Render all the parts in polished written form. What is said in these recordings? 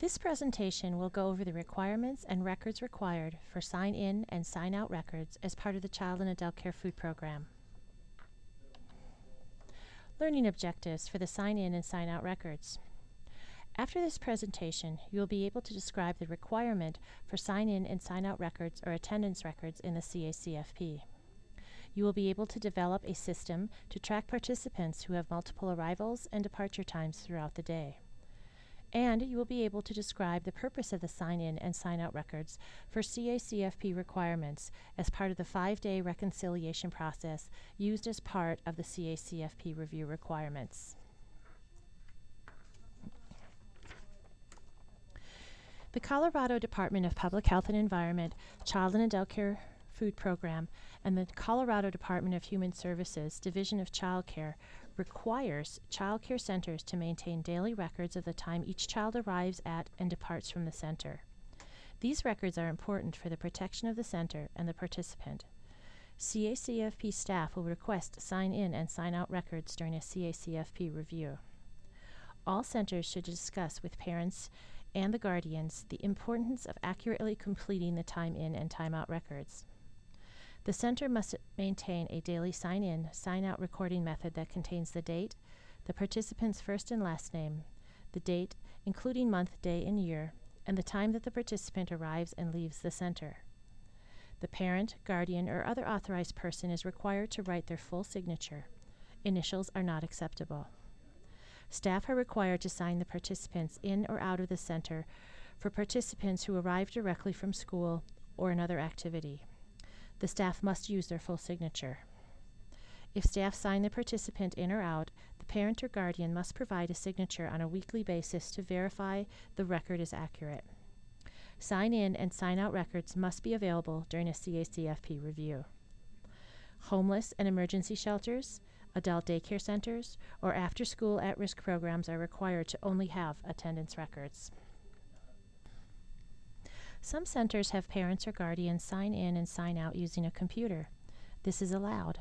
This presentation will go over the requirements and records required for sign-in and sign-out records as part of the Child and Adult Care Food Program. Learning objectives for the sign-in and sign-out records. After this presentation, you will be able to describe the requirement for sign-in and sign-out records or attendance records in the CACFP. You will be able to develop a system to track participants who have multiple arrivals and departure times throughout the day. And you will be able to describe the purpose of the sign-in and sign-out records for CACFP requirements as part of the 5-day reconciliation process used as part of the CACFP review requirements. The Colorado Department of Public Health and Environment Child and Adult Care Food Program and the Colorado Department of Human Services Division of Child Care requires child care centers to maintain daily records of the time each child arrives at and departs from the center. These records are important for the protection of the center and the participant. CACFP staff will request sign-in and sign-out records during a CACFP review. All centers should discuss with parents and the guardians the importance of accurately completing the time-in and time-out records. The center must maintain a daily sign-in, sign-out recording method that contains the date, the participant's first and last name, the date, including month, day, and year, and the time that the participant arrives and leaves the center. The parent, guardian, or other authorized person is required to write their full signature. Initials are not acceptable. Staff are required to sign the participants in or out of the center for participants who arrive directly from school or another activity. The staff must use their full signature. If staff sign the participant in or out, the parent or guardian must provide a signature on a weekly basis to verify the record is accurate. Sign-in and sign-out records must be available during a CACFP review. Homeless and emergency shelters, adult daycare centers, or after-school at-risk programs are required to only have attendance records. Some centers have parents or guardians sign in and sign out using a computer. This is allowed.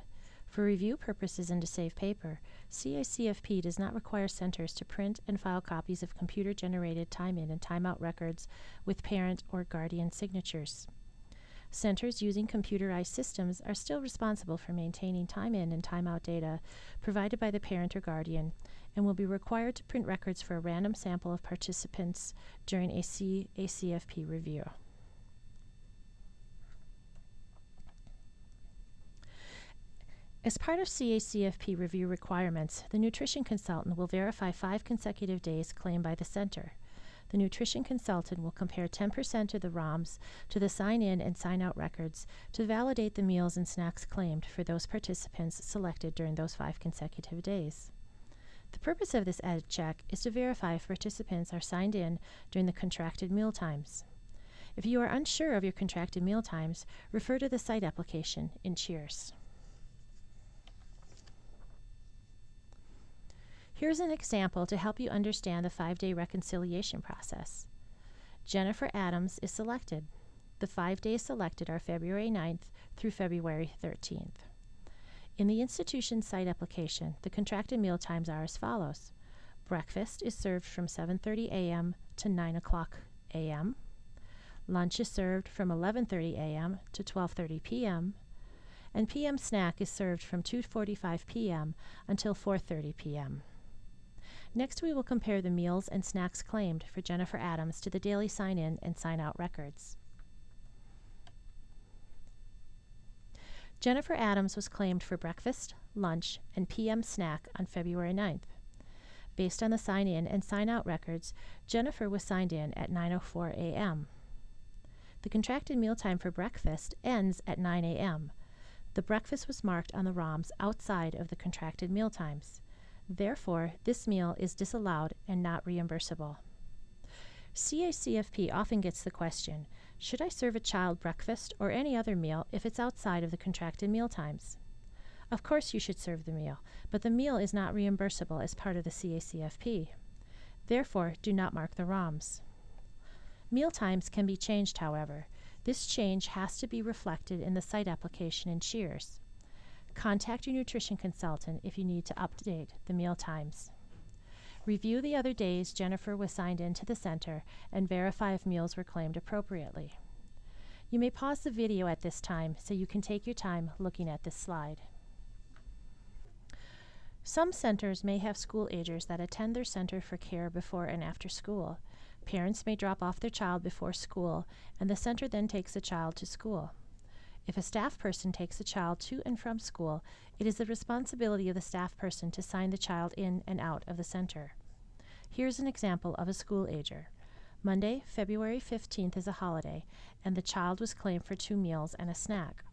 For review purposes and to save paper, CACFP does not require centers to print and file copies of computer-generated time-in and time-out records with parent or guardian signatures. Centers using computerized systems are still responsible for maintaining time-in and time-out data provided by the parent or guardian and will be required to print records for a random sample of participants during a CACFP review. As part of CACFP review requirements, the nutrition consultant will verify 5 consecutive days claimed by the center. The nutrition consultant will compare 10% of the ROMs to the sign-in and sign-out records to validate the meals and snacks claimed for those participants selected during those 5 consecutive days. The purpose of this added check is to verify if participants are signed in during the contracted meal times. If you are unsure of your contracted meal times, refer to the site application in Cheers. Here's an example to help you understand the 5-day reconciliation process. Jennifer Adams is selected. The 5 days selected are February 9th through February 13th. In the institution site application, the contracted meal times are as follows. Breakfast is served from 7:30 a.m. to 9 o'clock a.m. Lunch is served from 11:30 a.m. to 12:30 p.m. And p.m. snack is served from 2:45 p.m. until 4:30 p.m. Next, we will compare the meals and snacks claimed for Jennifer Adams to the daily sign-in and sign-out records. Jennifer Adams was claimed for breakfast, lunch, and p.m. snack on February 9th. Based on the sign-in and sign-out records, Jennifer was signed in at 9:04 a.m. The contracted meal time for breakfast ends at 9 a.m. The breakfast was marked on the ROMs outside of the contracted meal times. Therefore, this meal is disallowed and not reimbursable. CACFP often gets the question, should I serve a child breakfast or any other meal if it's outside of the contracted meal times? Of course you should serve the meal, but the meal is not reimbursable as part of the CACFP. Therefore, do not mark the ROMs. Meal times can be changed, however. This change has to be reflected in the site application in Cheers. Contact your nutrition consultant if you need to update the meal times. Review the other days Jennifer was signed into the center and verify if meals were claimed appropriately. You may pause the video at this time so you can take your time looking at this slide. Some centers may have school agers that attend their center for care before and after school. Parents may drop off their child before school, and the center then takes the child to school. If a staff person takes the child to and from school, it is the responsibility of the staff person to sign the child in and out of the center. Here's an example of a school ager. Monday, February 15th is a holiday, and the child was claimed for 2 meals and a snack.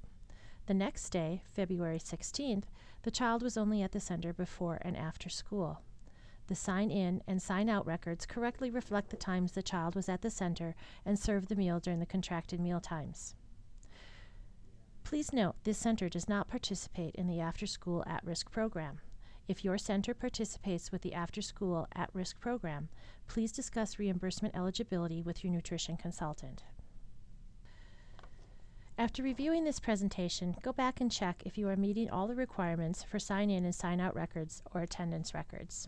The next day, February 16th, the child was only at the center before and after school. The sign-in and sign-out records correctly reflect the times the child was at the center and served the meal during the contracted meal times. Please note, this center does not participate in the after-school at-risk program. If your center participates with the after-school at-risk program, please discuss reimbursement eligibility with your nutrition consultant. After reviewing this presentation, go back and check if you are meeting all the requirements for sign-in and sign-out records or attendance records.